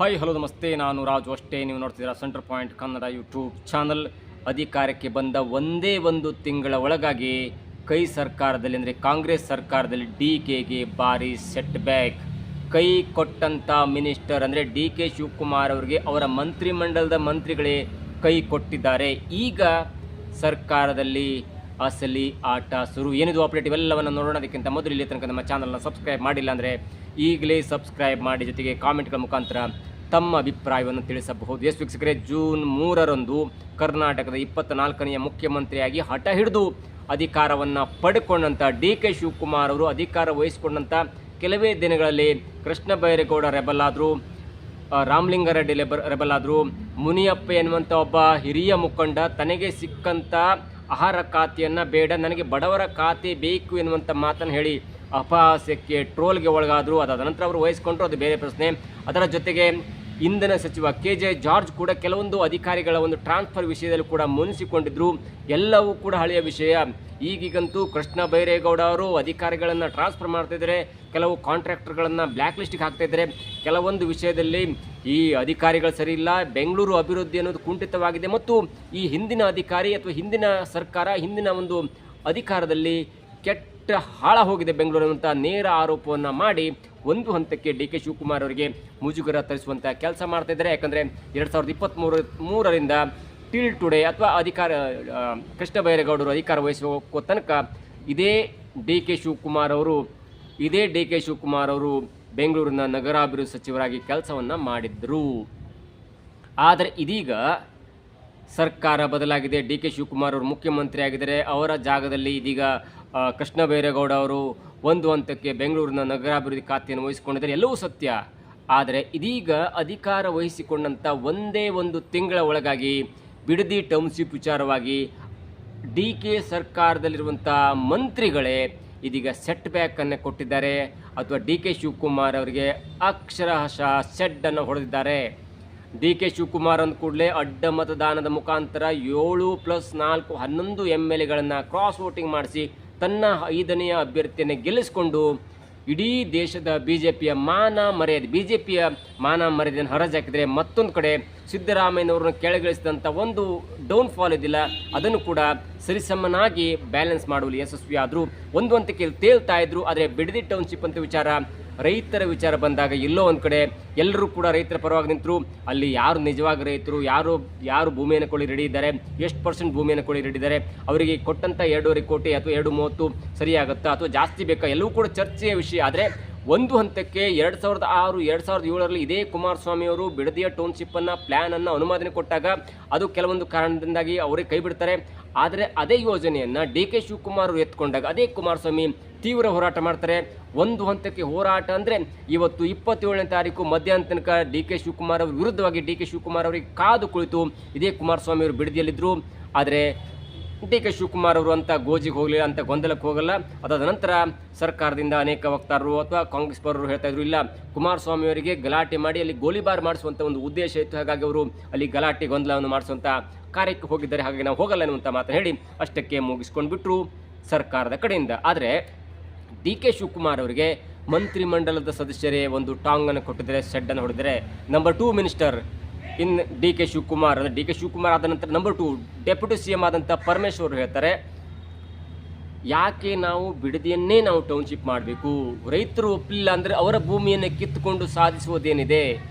Hi hello ನಮಸ್ತೆ, ನಾನು ರಾಜು ಅಷ್ಟೇ. ನೀವು ನೋಡ್ತಿದ್ದೀರಾ centre point Kannada YouTube channel. ಅಧಿಕಾರಕ್ಕೆ ಬಂದ ಒಂದೇ ಒಂದು ತಿಂಗಳ ಒಳಗಾಗಿ ಕೈ ಸರ್ಕಾರದಲ್ಲಿ ಅಂದರೆ ಕಾಂಗ್ರೆಸ್ ಸರ್ಕಾರದಲ್ಲಿ DKಗೆ ಭಾರಿ ಸೆಟ್ ಬ್ಯಾಕ್. ಕೈ ಕೊಟ್ಟಂಥ ಮಿನಿಸ್ಟರ್ ಅಂದರೆ DK ಶಿವಕುಮಾರ್ ಅವರಿಗೆ ಅವರ ಮಂತ್ರಿಮಂಡಲದ ಮಂತ್ರಿಗಳೇ ಕೈ ಕೊಟ್ಟಿದ್ದಾರೆ. ಈಗ ಸರ್ಕಾರದಲ್ಲಿ ಅಸಲಿ ಆಟ ಶುರು. ಏನಿದು ಅಪ್ಡೇಟ್ ಇವೆಲ್ಲವನ್ನು ನೋಡೋಣ. ಅದಕ್ಕಿಂತ ಮೊದಲು ಇಲ್ಲಿ ತನಕ ನಮ್ಮ ಚಾನಲ್ನ ಸಬ್ಸ್ಕ್ರೈಬ್ ಮಾಡಿಲ್ಲ ಅಂದರೆ ಈಗಲೇ ಸಬ್ಸ್ಕ್ರೈಬ್ ಮಾಡಿ, ಜೊತೆಗೆ ಕಾಮೆಂಟ್ಗಳ ಮುಖಾಂತರ ತಮ್ಮ ಅಭಿಪ್ರಾಯವನ್ನು ತಿಳಿಸಬಹುದು. ಎಸ್ ವೀಕ್ಷಕರೇ, ಜೂನ್ 3ರಂದು ಕರ್ನಾಟಕದ 24ನೇ ಮುಖ್ಯಮಂತ್ರಿಯಾಗಿ ಹಠ ಹಿಡಿದು ಅಧಿಕಾರವನ್ನು ಪಡೆದುಕೊಂಡಂಥ DK ಶಿವಕುಮಾರ್ ಅವರು ಅಧಿಕಾರ ವಹಿಸಿಕೊಂಡಂಥ ಕೆಲವೇ ದಿನಗಳಲ್ಲಿ ಕೃಷ್ಣ ಬೈರೇಗೌಡ ರೆಬಲ್ ಆದರು, ರಾಮಲಿಂಗಾರೆಡ್ಡಿ ರೆಬಲ್ ಆದರು. ಮುನಿಯಪ್ಪ ಎನ್ನುವಂಥ ಒಬ್ಬ ಹಿರಿಯ ಮುಖಂಡ ತನಗೆ ಸಿಕ್ಕಂಥ ಆಹಾರ ಖಾತೆಯನ್ನು ಬೇಡ, ನನಗೆ ಬಡವರ ಖಾತೆ ಬೇಕು ಎನ್ನುವಂಥ ಮಾತನ್ನು ಹೇಳಿ ಅಪಹಾಸ್ಯಕ್ಕೆ ಟ್ರೋಲ್ಗೆ ಒಳಗಾದರು. ಅದಾದ ನಂತರ ಅವರು ವಹಿಸ್ಕೊಂಡ್ರು, ಅದು ಬೇರೆ ಪ್ರಶ್ನೆ. ಅದರ ಜೊತೆಗೆ ಇಂಧನ ಸಚಿವ KJ ಜಾರ್ಜ್ ಕೂಡ ಕೆಲವೊಂದು ಅಧಿಕಾರಿಗಳ ಒಂದು ಟ್ರಾನ್ಸ್ಫರ್ ವಿಷಯದಲ್ಲಿ ಕೂಡ ಮುನಿಸಿಕೊಂಡಿದ್ದರು. ಎಲ್ಲವೂ ಕೂಡ ಹಳೆಯ ವಿಷಯ. ಈಗೀಗಂತೂ ಕೃಷ್ಣ ಬೈರೇಗೌಡ ಅವರು ಅಧಿಕಾರಿಗಳನ್ನು ಟ್ರಾನ್ಸ್ಫರ್ ಮಾಡ್ತಿದ್ದಾರೆ, ಕೆಲವು ಕಾಂಟ್ರಾಕ್ಟರ್ಗಳನ್ನು ಬ್ಲ್ಯಾಕ್ ಲಿಸ್ಟಿಗೆ ಹಾಕ್ತಾಯಿದ್ದಾರೆ. ಕೆಲವೊಂದು ವಿಷಯದಲ್ಲಿ ಈ ಅಧಿಕಾರಿಗಳು ಸರಿ ಇಲ್ಲ, ಬೆಂಗಳೂರು ಅಭಿವೃದ್ಧಿ ಅನ್ನೋದು ಕುಂಠಿತವಾಗಿದೆ ಮತ್ತು ಈ ಹಿಂದಿನ ಅಧಿಕಾರಿ ಅಥವಾ ಹಿಂದಿನ ಸರ್ಕಾರ, ಹಿಂದಿನ ಒಂದು ಅಧಿಕಾರದಲ್ಲಿ ಕೆಟ್ಟ ಹಾಳ ಹೋಗಿದೆ ಬೆಂಗಳೂರು ಅಂತ ನೇರ ಆರೋಪವನ್ನು ಮಾಡಿ ಒಂದು ಹಂತಕ್ಕೆ DK ಶಿವಕುಮಾರ್ ಅವರಿಗೆ ಮುಜುಗರ ತರಿಸುವಂಥ ಕೆಲಸ ಮಾಡ್ತಾ ಇದ್ದಾರೆ. ಯಾಕಂದರೆ 2023ರಿಂದ ಟಿಲ್ ಟುಡೇ ಅಥವಾ ಕೃಷ್ಣ ಬೈರೇಗೌಡರು ಅಧಿಕಾರ ವಹಿಸುವ ತನಕ ಇದೇ DK ಶಿವಕುಮಾರ್ ಅವರು ಬೆಂಗಳೂರಿನ ನಗರಾಭಿವೃದ್ಧಿ ಸಚಿವರಾಗಿ ಕೆಲಸವನ್ನು ಮಾಡಿದ್ದರು. ಆದರೆ ಇದೀಗ ಸರ್ಕಾರ ಬದಲಾಗಿದೆ, DK ಶಿವಕುಮಾರ್ ಅವರು ಮುಖ್ಯಮಂತ್ರಿ ಆಗಿದ್ದಾರೆ. ಅವರ ಜಾಗದಲ್ಲಿ ಇದೀಗ ಕೃಷ್ಣ ಬೈರೇಗೌಡ ಅವರು ಒಂದು ಹಂತಕ್ಕೆ ಬೆಂಗಳೂರಿನ ನಗರಾಭಿವೃದ್ಧಿ ಖಾತೆಯನ್ನು ವಹಿಸಿಕೊಂಡಿದ್ದಾರೆ. ಎಲ್ಲವೂ ಸತ್ಯ. ಆದರೆ ಇದೀಗ ಅಧಿಕಾರ ವಹಿಸಿಕೊಂಡಂಥ ಒಂದೇ ಒಂದು ತಿಂಗಳ ಒಳಗಾಗಿ ಬಿಡದಿ ಟೌನ್ಶಿಪ್ ವಿಚಾರವಾಗಿ DK ಸರ್ಕಾರದಲ್ಲಿರುವಂಥ ಮಂತ್ರಿಗಳೇ ಇದೀಗ ಸೆಟ್ ಬ್ಯಾಕನ್ನು ಕೊಟ್ಟಿದ್ದಾರೆ, ಅಥವಾ DK ಶಿವಕುಮಾರ್ ಅವರಿಗೆ ಅಕ್ಷರಶಃ ಸೆಡ್ಡನ್ನು ಹೊಡೆದಿದ್ದಾರೆ. DK ಶಿವಕುಮಾರ್ ಅಂದ ಕೂಡಲೇ ಅಡ್ಡ ಮತದಾನದ ಮುಖಾಂತರ 7+4 11 MLAಗಳನ್ನು ಕ್ರಾಸ್ ವೋಟಿಂಗ್ ಮಾಡಿಸಿ ತನ್ನ 5ನೇ ಅಭ್ಯರ್ಥಿಯನ್ನು ಗೆಲ್ಲಿಸಿಕೊಂಡು ಇಡೀ ದೇಶದ BJPಯ ಮಾನ ಮರ್ಯಾದೆಯನ್ನು ಹರಾಜಾಕಿದರೆ, ಮತ್ತೊಂದು ಕಡೆ ಸಿದ್ದರಾಮಯ್ಯನವ್ರನ್ನ ಕೆಳಗಿಳಿಸಿದಂಥ ಒಂದು ಡೌನ್ಫಾಲ್ ಇದ್ದಿಲ್ಲ, ಅದನ್ನು ಕೂಡ ಸರಿಸಮನಾಗಿ ಬ್ಯಾಲೆನ್ಸ್ ಮಾಡುವಲ್ಲಿ ಯಶಸ್ವಿಯಾದರು. ಒಂದು ಹಂತಕ್ಕೆ ತೇಲ್ತಾ ಇದ್ರು. ಆದರೆ ಬಿಡದಿ ಟೌನ್ಶಿಪ್ ಅಂತ ರೈತರ ವಿಚಾರ ಬಂದಾಗ ಎಲ್ಲೋ ಒಂದು ಕಡೆ ಎಲ್ಲರೂ ಕೂಡ ರೈತರ ಪರವಾಗಿ ನಿಂತರು. ಅಲ್ಲಿ ಯಾರು ನಿಜವಾಗಿ ರೈತರು, ಯಾರು ಭೂಮಿಯನ್ನು ಕೊಳ್ಳಿ ರೆಡಿ ಇದ್ದಾರೆ, ಎಷ್ಟು % ಭೂಮಿಯನ್ನು ಕೊಳ್ಳಿ ರೆಡಿ ಇದ್ದಾರೆ, ಅವರಿಗೆ ಕೊಟ್ಟಂಥ 2.5 ಕೋಟಿ ಅಥವಾ 2.30 ಸರಿಯಾಗುತ್ತಾ ಅಥವಾ ಜಾಸ್ತಿ ಬೇಕಾ, ಎಲ್ಲವೂ ಕೂಡ ಚರ್ಚೆಯ ವಿಷಯ. ಆದರೆ ಒಂದು ಹಂತಕ್ಕೆ 2006, 2007ರಲ್ಲಿ ಇದೇ ಕುಮಾರಸ್ವಾಮಿ ಅವರು ಬಿಡದಿಯ ಟೌನ್ಶಿಪ್ಪನ್ನು ಪ್ಲ್ಯಾನನ್ನು ಅನುಮೋದನೆ ಕೊಟ್ಟಾಗ ಅದು ಕೆಲವೊಂದು ಕಾರಣದಿಂದಾಗಿ ಅವರಿಗೆ ಕೈ ಬಿಡ್ತಾರೆ. ಆದರೆ ಅದೇ ಯೋಜನೆಯನ್ನು DK ಶಿವಕುಮಾರ್ ಅವರು ಎತ್ಕೊಂಡಾಗ ಅದೇ ಕುಮಾರಸ್ವಾಮಿ ತೀವ್ರ ಹೋರಾಟ ಮಾಡ್ತಾರೆ. ಒಂದು ಹಂತಕ್ಕೆ ಹೋರಾಟ ಅಂದರೆ ಇವತ್ತು 27ನೇ ತಾರೀಕು ಮಧ್ಯಾಹ್ನ ತನಕ DK ಶಿವಕುಮಾರ್ ಅವ್ರ ವಿರುದ್ಧವಾಗಿ DK ಶಿವಕುಮಾರ್ ಅವರಿಗೆ ಕಾದು ಕುಳಿತು ಇದೇ ಕುಮಾರಸ್ವಾಮಿ ಅವರು ಬಿಡದಿಯಲ್ಲಿದ್ದರು. ಆದರೆ DK ಶಿವಕುಮಾರ್ ಅವರು ಅಂತ ಗೋಜಿಗೆ ಹೋಗಲಿಲ್ಲ, ಅಂತ ಗೊಂದಲಕ್ಕೆ ಹೋಗಲ್ಲ. ಅದಾದ ನಂತರ ಸರ್ಕಾರದಿಂದ ಅನೇಕ ವಕ್ತಾರರು ಅಥವಾ ಕಾಂಗ್ರೆಸ್ ಪರರು ಹೇಳ್ತಾ ಇದ್ರು, ಇಲ್ಲ ಕುಮಾರಸ್ವಾಮಿ ಅವರಿಗೆ ಗಲಾಟೆ ಮಾಡಿ ಅಲ್ಲಿ ಗೋಲಿಬಾರ್ ಮಾಡಿಸುವಂಥ ಒಂದು ಉದ್ದೇಶ ಇತ್ತು, ಹಾಗಾಗಿ ಅವರು ಅಲ್ಲಿ ಗಲಾಟೆ ಗೊಂದಲವನ್ನು ಮಾಡಿಸುವಂಥ ಕಾರ್ಯಕ್ಕೆ ಹೋಗಿದ್ದಾರೆ, ಹಾಗಾಗಿ ನಾವು ಹೋಗಲ್ಲ ಅನ್ನುವಂಥ ಮಾತನ್ನು ಹೇಳಿ ಅಷ್ಟಕ್ಕೆ ಮುಗಿಸ್ಕೊಂಡು ಬಿಟ್ಟರು ಸರ್ಕಾರದ ಕಡೆಯಿಂದ. ಆದರೆ DK ಶಿವಕುಮಾರ್ ಅವರಿಗೆ ಮಂತ್ರಿಮಂಡಲದ ಸದಸ್ಯರೇ ಒಂದು ಟಾಂಗನ್ನು ಕೊಟ್ಟಿದ್ದಾರೆ, ಸೆಡ್ಡನ್ನು ಹೊಡೆದರೆ. Number 2 minister in DK Shivakumar, ಅಂದರೆ DK ಶಿವಕುಮಾರ್ ಆದ ನಂತರ ನಂಬರ್ 2 ಡೆಪ್ಯೂಟಿ CM ಆದಂಥ ಪರಮೇಶ್ವರ್ ಹೇಳ್ತಾರೆ, ಯಾಕೆ ನಾವು ಬಿಡದಿಯನ್ನೇ ನಾವು ಟೌನ್ಶಿಪ್ ಮಾಡಬೇಕು, ರೈತರು ಒಪ್ಪಲಿಲ್ಲ ಅಂದರೆ ಅವರ ಭೂಮಿಯನ್ನು ಕಿತ್ತುಕೊಂಡು ಸಾಧಿಸುವುದೇನಿದೆ,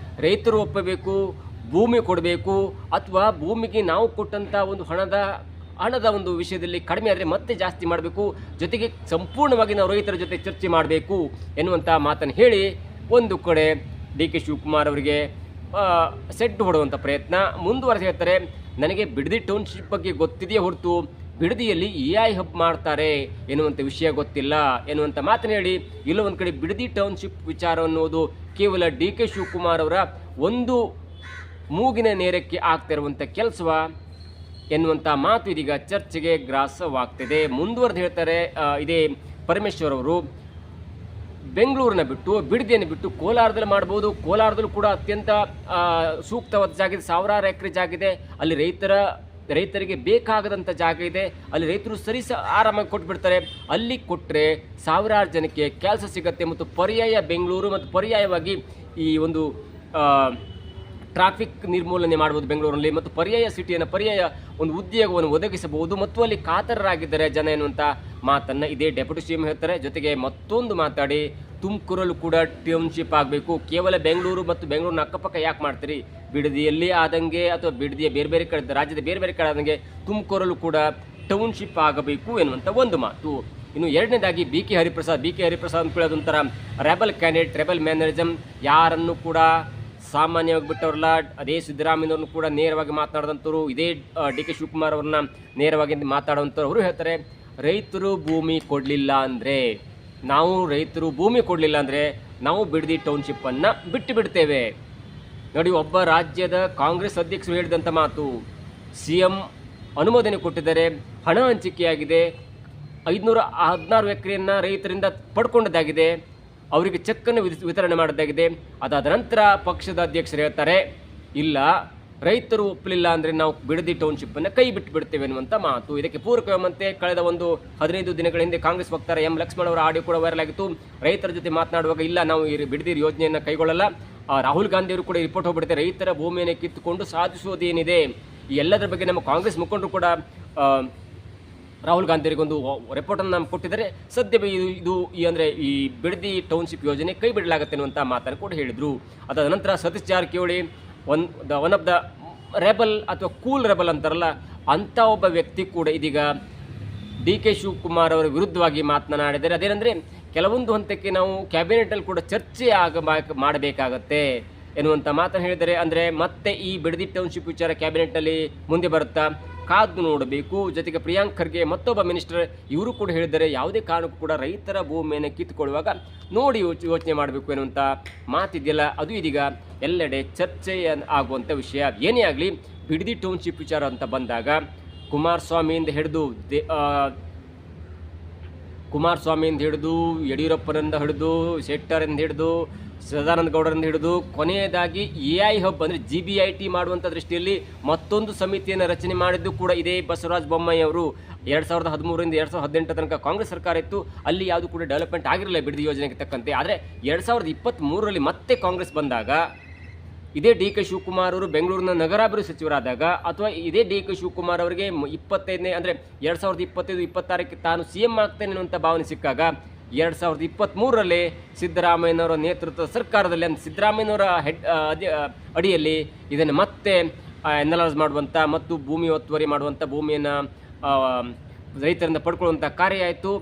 ರೈತರು ಒಪ್ಪಬೇಕು, ಭೂಮಿ ಕೊಡಬೇಕು, ಅಥವಾ ಭೂಮಿಗೆ ನಾವು ಕೊಟ್ಟಂಥ ಒಂದು ಹಣದ ಒಂದು ವಿಷಯದಲ್ಲಿ ಕಡಿಮೆ ಆದರೆ ಮತ್ತೆ ಜಾಸ್ತಿ ಮಾಡಬೇಕು, ಜೊತೆಗೆ ಸಂಪೂರ್ಣವಾಗಿ ನಾವು ರೈತರ ಜೊತೆ ಚರ್ಚೆ ಮಾಡಬೇಕು ಎನ್ನುವಂಥ ಮಾತನ್ನು ಹೇಳಿ ಒಂದು ಕಡೆ DK ಶಿವಕುಮಾರ್ ಅವರಿಗೆ ಸೆಡ್ ಹೊಡುವಂಥ ಪ್ರಯತ್ನ ಮುಂದುವರೆಸಿ ಹೇಳ್ತಾರೆ. ನನಗೆ ಬಿಡದಿ ಟೌನ್ಶಿಪ್ ಬಗ್ಗೆ ಗೊತ್ತಿದೆಯೇ ಹೊರತು ಬಿಡದಿಯಲ್ಲಿ AI ಹಬ್ ಮಾಡ್ತಾರೆ ಎನ್ನುವಂಥ ವಿಷಯ ಗೊತ್ತಿಲ್ಲ ಎನ್ನುವಂಥ ಮಾತನ್ನು ಹೇಳಿ ಇಲ್ಲೋ ಒಂದು ಕಡೆ ಬಿಡದಿ ಟೌನ್ಶಿಪ್ ವಿಚಾರ ಅನ್ನೋದು ಕೇವಲ DK ಶಿವಕುಮಾರ್ ಅವರ ಒಂದು ಮೂಗಿನ ನೇರಕ್ಕೆ ಆಗ್ತಿರುವಂಥ ಕೆಲಸವ ಎನ್ನುವಂಥ ಮಾತು ಇದೀಗ ಚರ್ಚೆಗೆ ಗ್ರಾಸವಾಗ್ತಿದೆ. ಮುಂದುವರೆದು ಹೇಳ್ತಾರೆ ಇದೇ ಪರಮೇಶ್ವರ್ ಅವರು, ಬೆಂಗಳೂರನ್ನ ಬಿಟ್ಟು ಬಿಡದಿಯನ್ನು ಬಿಟ್ಟು ಕೋಲಾರದಲ್ಲಿ ಮಾಡ್ಬೋದು, ಕೋಲಾರದಲ್ಲೂ ಕೂಡ ಅತ್ಯಂತ ಸೂಕ್ತವಾದ ಜಾಗ ಇದೆ, 1000 ಎಕರೆ ಜಾಗ ಇದೆ, ಅಲ್ಲಿ ರೈತರಿಗೆ ಬೇಕಾಗದಂಥ ಜಾಗ ಇದೆ, ಅಲ್ಲಿ ರೈತರು ಆರಾಮಾಗಿ ಕೊಟ್ಬಿಡ್ತಾರೆ. ಅಲ್ಲಿ ಕೊಟ್ಟರೆ 1000 ಜನಕ್ಕೆ ಕೆಲಸ ಸಿಗುತ್ತೆ ಮತ್ತು ಪರ್ಯಾಯ ಬೆಂಗಳೂರು ಮತ್ತು ಪರ್ಯಾಯವಾಗಿ ಈ ಒಂದು ಟ್ರಾಫಿಕ್ ನಿರ್ಮೂಲನೆ ಮಾಡುವುದು ಬೆಂಗಳೂರಲ್ಲಿ, ಮತ್ತು ಪರ್ಯಾಯ ಸಿಟಿಯನ್ನು ಪರ್ಯಾಯ ಒಂದು ಉದ್ಯೋಗವನ್ನು ಒದಗಿಸಬಹುದು, ಮತ್ತು ಅಲ್ಲಿ ಕಾತರರಾಗಿದ್ದಾರೆ ಜನ ಎನ್ನುವಂಥ ಮಾತನ್ನು ಇದೇ ಡೆಪ್ಯೂಟಿ ಸಿ ಎಂ ಹೇಳ್ತಾರೆ. ಜೊತೆಗೆ ಮತ್ತೊಂದು ಮಾತಾಡಿ, ತುಮಕೂರಲ್ಲೂ ಕೂಡ ಟೌನ್ಶಿಪ್ ಆಗಬೇಕು, ಕೇವಲ ಬೆಂಗಳೂರು ಮತ್ತು ಬೆಂಗಳೂರಿನ ಅಕ್ಕಪಕ್ಕ ಯಾಕೆ ಮಾಡ್ತೀರಿ, ಬಿಡದಿಯಲ್ಲಿ ಆದಂಗೆ ಅಥವಾ ಬಿಡದಿಯ ಬೇರೆ ಬೇರೆ ಕಡೆ ರಾಜ್ಯದ ಬೇರೆ ಬೇರೆ ಕಡೆ ಆದಂಗೆ ತುಮಕೂರಲ್ಲೂ ಕೂಡ ಟೌನ್ಶಿಪ್ ಆಗಬೇಕು ಎನ್ನುವಂಥ ಒಂದು ಮಾತು. ಇನ್ನು ಎರಡನೇದಾಗಿ ಬಿ ಕೆ ಹರಿಪ್ರಸಾದ್ ಅಂತ ಹೇಳೋದೊಂಥರ ರೆಬಲ್ ಕ್ಯಾಂಡಿಡೇಟ್, ರೆಬಲ್ ಮ್ಯಾನರಿಸಮ್, ಯಾರನ್ನು ಕೂಡ ಸಾಮಾನ್ಯವಾಗಿ ಬಿಟ್ಟವ್ರಲ್ಲ. ಅದೇ ಸಿದ್ದರಾಮಯ್ಯವ್ರನ್ನು ಕೂಡ ನೇರವಾಗಿ ಮಾತನಾಡಿದಂಥವ್ರು, ಇದೇ ಡಿ ಕೆ ಶಿವಕುಮಾರ್ ಅವ್ರನ್ನ ನೇರವಾಗಿ ಮಾತಾಡುವಂಥವ್ರು. ಅವರು ಹೇಳ್ತಾರೆ, ರೈತರು ಭೂಮಿ ಕೊಡಲಿಲ್ಲ ಅಂದರೆ ನಾವು ಬಿಡದಿ ಟೌನ್ಶಿಪ್ಪನ್ನು ಬಿಟ್ಟು ಬಿಡ್ತೇವೆ. ನೋಡಿ, ಒಬ್ಬ ರಾಜ್ಯದ ಕಾಂಗ್ರೆಸ್ ಅಧ್ಯಕ್ಷರು ಹೇಳಿದಂಥ ಮಾತು. ಸಿ ಎಂ ಅನುಮೋದನೆ ಕೊಟ್ಟಿದ್ದಾರೆ, ಹಣ ಹಂಚಿಕೆಯಾಗಿದೆ, 516 ಎಕರೆಯನ್ನು ರೈತರಿಂದ ಪಡ್ಕೊಂಡದ್ದಾಗಿದೆ, ಅವರಿಗೆ ಚೆಕ್ಕನ್ನು ವಿತರಣೆ ಮಾಡೋದಾಗಿದೆ. ಅದಾದ ನಂತರ ಪಕ್ಷದ ಅಧ್ಯಕ್ಷರು ಹೇಳ್ತಾರೆ, ಇಲ್ಲ ರೈತರು ಒಪ್ಪಲಿಲ್ಲ ಅಂದರೆ ನಾವು ಬಿಡದಿ ಟೌನ್ಶಿಪ್ಪನ್ನು ಕೈ ಬಿಟ್ಟು ಬಿಡ್ತೇವೆ ಅನ್ನುವಂಥ ಮಾತು. ಇದಕ್ಕೆ ಪೂರಕವಂತೆ ಕಳೆದ ಒಂದು 15 ದಿನಗಳ ಹಿಂದೆ ಕಾಂಗ್ರೆಸ್ ವಕ್ತಾರ ಎಂ ಲಕ್ಷ್ಮಣ್ ಅವರ ಆಡಿಯೋ ಕೂಡ ವೈರಲ್ ಆಗಿತ್ತು. ರೈತರ ಜೊತೆ ಮಾತನಾಡುವಾಗ ಇಲ್ಲ ನಾವು ಈ ಬಿಡದಿ ಯೋಜನೆಯನ್ನು ಕೈಗೊಳ್ಳಲ್ಲ. ರಾಹುಲ್ ಗಾಂಧಿ ಅವರು ಕೂಡ ರಿಪೋರ್ಟ್ ಹೋಗ್ಬಿಡುತ್ತೆ, ರೈತರ ಭೂಮಿಯನ್ನು ಕಿತ್ತುಕೊಂಡು ಸಾಧಿಸುವುದೇನಿದೆ, ಈ ಎಲ್ಲದರ ಬಗ್ಗೆ ನಮ್ಮ ಕಾಂಗ್ರೆಸ್ ಮುಖಂಡರು ಕೂಡ ರಾಹುಲ್ ಗಾಂಧಿಯವರಿಗೆ ಒಂದು ರಿಪೋರ್ಟನ್ನು ಕೊಟ್ಟಿದ್ದಾರೆ. ಸದ್ಯ ಇದು ಈ ಬಿಡದಿ ಟೌನ್ಶಿಪ್ ಯೋಜನೆ ಕೈ ಬಿಡಲಾಗುತ್ತೆ ಅನ್ನುವಂಥ ಮಾತನ್ನು ಕೂಡ ಹೇಳಿದರು. ಅದಾದ ನಂತರ Satish Jarkiholi one of the rebel ಅಥವಾ ಕೂಲ್ ರೆಬಲ್ ಅಂತಾರಲ್ಲ, ಅಂಥ ಒಬ್ಬ ವ್ಯಕ್ತಿ ಕೂಡ ಇದೀಗ ಡಿ ಕೆ ಶಿವಕುಮಾರ್ ಅವರ ವಿರುದ್ಧವಾಗಿ ಮಾತನಾಡಿದ್ದಾರೆ. ಅದೇನೆಂದರೆ, ಕೆಲವೊಂದು ಹಂತಕ್ಕೆ ನಾವು ಕ್ಯಾಬಿನೆಟಲ್ಲಿ ಕೂಡ ಚರ್ಚೆ ಮಾಡಬೇಕಾಗತ್ತೆ ಎನ್ನುವಂಥ ಮಾತನ್ನು ಹೇಳಿದ್ದಾರೆ. ಅಂದರೆ ಮತ್ತೆ ಈ ಬಿಡದಿ ಟೌನ್ಶಿಪ್ ವಿಚಾರ ಕ್ಯಾಬಿನೆಟ್ನಲ್ಲಿ ಮುಂದೆ ಬರುತ್ತಾ ಕಾದು ನೋಡಬೇಕು. ಜೊತೆಗೆ ಪ್ರಿಯಾಂಕ್ ಖರ್ಗೆ ಮತ್ತೊಬ್ಬ ಮಿನಿಸ್ಟರ್ ಇವರು ಕೂಡ ಹೇಳಿದ್ದಾರೆ, ಯಾವುದೇ ಕಾರಣಕ್ಕೂ ಕೂಡ ರೈತರ ಭೂಮಿಯನ್ನು ಕಿತ್ತುಕೊಳ್ಳುವಾಗ ನೋಡಿ ಯೋಚನೆ ಮಾಡಬೇಕು ಎನ್ನುವಂಥ ಮಾತಿದೆಯಲ್ಲ, ಅದು ಇದೀಗ ಎಲ್ಲೆಡೆ ಚರ್ಚೆ ಆಗುವಂಥ ವಿಷಯ. ಏನೇ ಆಗಲಿ, ಬಿಡದಿ ಟೌನ್ಶಿಪ್ ವಿಚಾರ ಅಂತ ಬಂದಾಗ ಕುಮಾರಸ್ವಾಮಿಯಿಂದ ಹಿಡಿದು ಯಡಿಯೂರಪ್ಪನಿಂದ ಹಿಡಿದು ಶೆಟ್ಟರಿಂದ ಹಿಡಿದು ಸದಾನಂದ ಗೌಡರಿಂದ ಹಿಡಿದು ಕೊನೆಯದಾಗಿ AI ಹಬ್ ಅಂದರೆ GBIT ಮಾಡುವಂಥ ದೃಷ್ಟಿಯಲ್ಲಿ ಮತ್ತೊಂದು ಸಮಿತಿಯನ್ನು ರಚನೆ ಮಾಡಿದ್ದು ಕೂಡ ಇದೇ ಬಸವರಾಜ ಬೊಮ್ಮಾಯಿ ಅವರು. 2013ರಿಂದ 2018 ತನಕ ಕಾಂಗ್ರೆಸ್ ಸರ್ಕಾರ ಇತ್ತು, ಅಲ್ಲಿ ಯಾವುದು ಕೂಡ ಡೆವಲಪ್ಮೆಂಟ್ ಆಗಿರಲಿಲ್ಲ ಬಿಡದಿ ಯೋಜನೆಗೆ ತಕ್ಕಂತೆ. ಆದರೆ 2023ರಲ್ಲಿ ಮತ್ತೆ ಕಾಂಗ್ರೆಸ್ ಬಂದಾಗ, ಇದೇ ಡಿ ಕೆ ಶಿವಕುಮಾರ್ ಅವರು ಬೆಂಗಳೂರಿನ ನಗರಾಭಿವೃದ್ಧಿ ಸಚಿವರಾದಾಗ, ಅಥವಾ ಇದೇ ಡಿ ಕೆ ಶಿವಕುಮಾರ್ ಅವರಿಗೆ 25ನೇ ಅಂದರೆ 2025-26ಕ್ಕೆ ತಾನು CM ಆಗ್ತೇನೆ ಅನ್ನುವಂಥ ಭಾವನೆ ಸಿಕ್ಕಾಗ 2023ರಲ್ಲಿ ಸಿದ್ದರಾಮಯ್ಯನವರ ನೇತೃತ್ವದ ಸರ್ಕಾರದಲ್ಲಿ, ಅಂದರೆ ಸಿದ್ದರಾಮಯ್ಯನವರ ಅಡಿಯಲ್ಲಿ ಇದನ್ನು ಮತ್ತೆ ಎನಲೈಸ್ ಮಾಡುವಂಥ ಮತ್ತು ಭೂಮಿ ಒತ್ತುವರಿ ಮಾಡುವಂಥ, ಭೂಮಿಯನ್ನು ರೈತರಿಂದ ಪಡ್ಕೊಳ್ಳುವಂಥ ಕಾರ್ಯ ಆಯಿತು.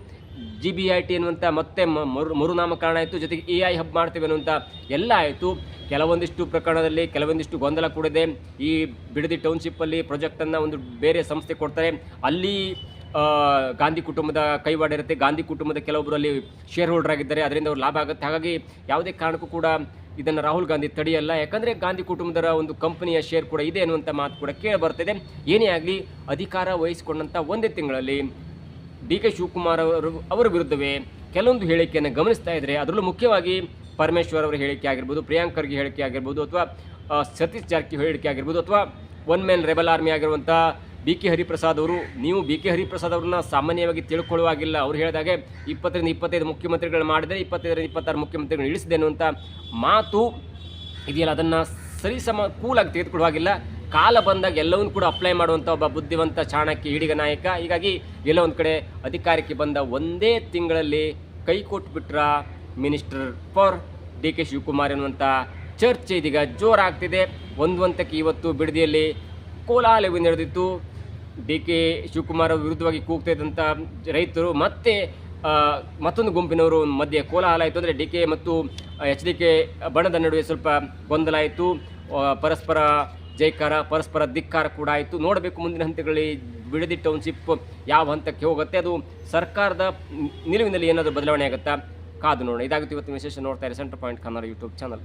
GBIT ಅನ್ನುವಂಥ ಮತ್ತೆ ಮರುನಾಮಕರಣ ಆಯಿತು. ಜೊತೆಗೆ AI ಹಬ್ ಮಾಡ್ತೇವೆ ಅನ್ನುವಂಥ ಎಲ್ಲ ಆಯಿತು. ಕೆಲವೊಂದಿಷ್ಟು ಪ್ರಕರಣದಲ್ಲಿ ಕೆಲವೊಂದಿಷ್ಟು ಗೊಂದಲ ಕೂಡಿದೆ. ಈ ಬಿಡದಿ ಟೌನ್ಶಿಪ್ಪಲ್ಲಿ ಪ್ರಾಜೆಕ್ಟನ್ನು ಒಂದು ಬೇರೆ ಸಂಸ್ಥೆ ಕೊಡ್ತಾರೆ, ಅಲ್ಲಿ ಗಾಂಧಿ ಕುಟುಂಬದ ಕೈವಾಡ ಇರುತ್ತೆ. ಗಾಂಧಿ ಕುಟುಂಬದ ಕೆಲವೊಬ್ಬರು ಅಲ್ಲಿ ಶೇರ್ ಹೋಲ್ಡರ್ ಆಗಿದ್ದಾರೆ, ಅದರಿಂದ ಅವ್ರು ಲಾಭ ಆಗುತ್ತೆ. ಹಾಗಾಗಿ ಯಾವುದೇ ಕಾರಣಕ್ಕೂ ಕೂಡ ಇದನ್ನು ರಾಹುಲ್ ಗಾಂಧಿ ತಡೆಯಲ್ಲ, ಯಾಕಂದರೆ ಗಾಂಧಿ ಕುಟುಂಬದ ಒಂದು ಕಂಪನಿಯ ಶೇರ್ ಕೂಡ ಇದೆ ಅನ್ನುವಂಥ ಮಾತು ಕೂಡ ಕೇಳಿ ಬರ್ತಿದೆ. ಏನೇ ಆಗಲಿ, ಅಧಿಕಾರ ವಹಿಸಿಕೊಂಡಂಥ ಒಂದೇ ತಿಂಗಳಲ್ಲಿ ಡಿ ಕೆ ಶಿವಕುಮಾರ್ ಅವರ ವಿರುದ್ಧವೇ ಕೆಲವೊಂದು ಹೇಳಿಕೆಯನ್ನು ಗಮನಿಸ್ತಾ ಇದ್ದರೆ, ಅದರಲ್ಲೂ ಮುಖ್ಯವಾಗಿ ಪರಮೇಶ್ವರ್ ಅವರ ಹೇಳಿಕೆ ಆಗಿರ್ಬೋದು, ಪ್ರಿಯಾಂಕ್ ಖರ್ಗೆ ಹೇಳಿಕೆ ಆಗಿರ್ಬೋದು, ಅಥವಾ ಸತೀಶ್ ಜಾರಕಿಹೊಳಿ ಹೇಳಿಕೆ ಆಗಿರ್ಬೋದು, ಅಥವಾ ಒನ್ ಮ್ಯಾನ್ ರೆಬಲ್ ಆರ್ಮಿ ಆಗಿರುವಂಥ ಬಿ ಕೆ ಹರಿಪ್ರಸಾದ್ ಅವರು. ನೀವು ಬಿ ಕೆ ಹರಿಪ್ರಸಾದ್ ಅವ್ರನ್ನ ಸಾಮಾನ್ಯವಾಗಿ ತಿಳ್ಕೊಳ್ಳುವಾಗಿಲ್ಲ. ಅವ್ರು ಹೇಳಿದಾಗೆ 20ರಿಂದ 25 ಮುಖ್ಯಮಂತ್ರಿಗಳು ಮಾಡಿದರೆ 25ರಿಂದ 26 ಮುಖ್ಯಮಂತ್ರಿಗಳು ಇಳಿಸಿದೆ ಅನ್ನುವಂಥ ಮಾತು ಇದೆಯಲ್ಲ, ಅದನ್ನು ಕೂಲಾಗಿ ತೆಗೆದುಕೊಳ್ಳುವಾಗಿಲ್ಲ. ಕಾಲ ಬಂದಾಗ ಎಲ್ಲವನ್ನೂ ಕೂಡ ಅಪ್ಲೈ ಮಾಡುವಂಥ ಒಬ್ಬ ಬುದ್ಧಿವಂತ ಚಾಣಕ್ಯ ಈಡಿಗ ನಾಯಕ. ಹೀಗಾಗಿ ಎಲ್ಲೋ ಒಂದು ಕಡೆ ಅಧಿಕಾರಕ್ಕೆ ಬಂದ ಒಂದೇ ತಿಂಗಳಲ್ಲಿ ಕೈ ಕೊಟ್ಟುಬಿಟ್ರ minister for D K Shivakumar ಎನ್ನುವಂಥ ಚರ್ಚೆ ಇದೀಗ ಜೋರಾಗ್ತಿದೆ. ಒಂದು ಹಂತಕ್ಕೆ ಇವತ್ತು ಬಿಡದಿಯಲ್ಲಿ ಕೋಲಾಹಲವು ನಡೆದಿತ್ತು. ಡಿ ಕೆ ಶಿವಕುಮಾರ್ ವಿರುದ್ಧವಾಗಿ ಕೂಗ್ತಾ ಇದ್ದಂಥ ರೈತರು ಮತ್ತೆ ಮತ್ತೊಂದು ಗುಂಪಿನವರು ಮಧ್ಯೆ ಕೋಲಾಹಲ ಆಯಿತು. ಅಂದರೆ ಡಿ ಕೆ ಮತ್ತು HDK ಬಣದ ನಡುವೆ ಸ್ವಲ್ಪ ಗೊಂದಲ ಆಯಿತು, ಪರಸ್ಪರ ಜೈಕಾರ, ಪರಸ್ಪರ ಧಿಕ್ಕಾರ ಕೂಡ ಆಯಿತು. ನೋಡಬೇಕು ಮುಂದಿನ ಹಂತಗಳಲ್ಲಿ ಬಿಡದಿ ಟೌನ್ಶಿಪ್ ಯಾವ ಹಂತಕ್ಕೆ ಹೋಗುತ್ತೆ, ಅದು ಸರ್ಕಾರದ ನಿಲುವಿನಲ್ಲಿ ಏನಾದರೂ ಬದಲಾವಣೆ ಆಗುತ್ತಾ, ಕಾದು ನೋಡೋಣ. ಇದಾಗುತ್ತೆ ಇವತ್ತು ವಿಶೇಷ. ನೋಡ್ತಾ ಇರಿ centre point Kannada YouTube channel.